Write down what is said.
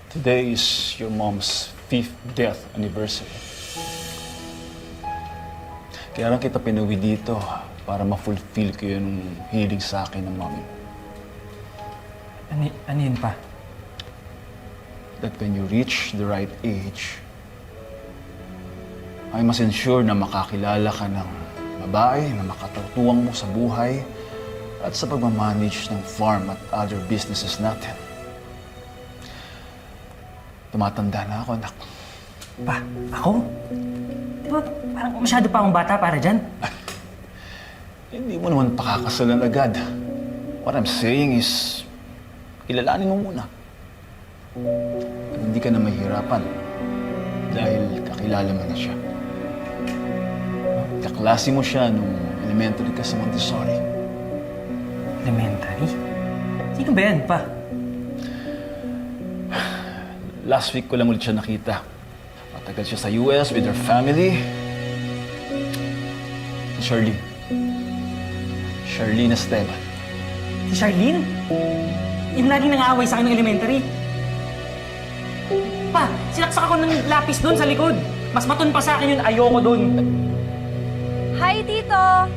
Today is your mom's 5th death anniversary. Kaya lang kita pinuwi dito para ma-fulfill ko yung hilig sa akin ng mommy. Ano yun pa? That when you reach the right age, I must ensure na makakilala ka ng babae na makatutuwang mo sa buhay at sa pagmamanage ng farm at other businesses natin. Tumatanda na ako, anak. Pa, ako? Di ba parang masyado pa akong bata para dyan? Hindi mo naman pakakasalan agad. What I'm saying is, kilalanin mo muna. At hindi ka na mahirapan dahil kakilala mo na siya. Kaklase mo siya nung elementary ka sa Montessori. Elementary? Sino ba yan, pa? Last week ko lang ulit siya nakita. Matagal siya sa US with her family. Si Charlene. Charlene Esteban. Si Charlene? Yung laging nangaaway sa akin ng elementary. Pa, sinaksak ako ng lapis doon sa likod. Mas maton pa sa akin yun, ayoko doon. Hi, Tito!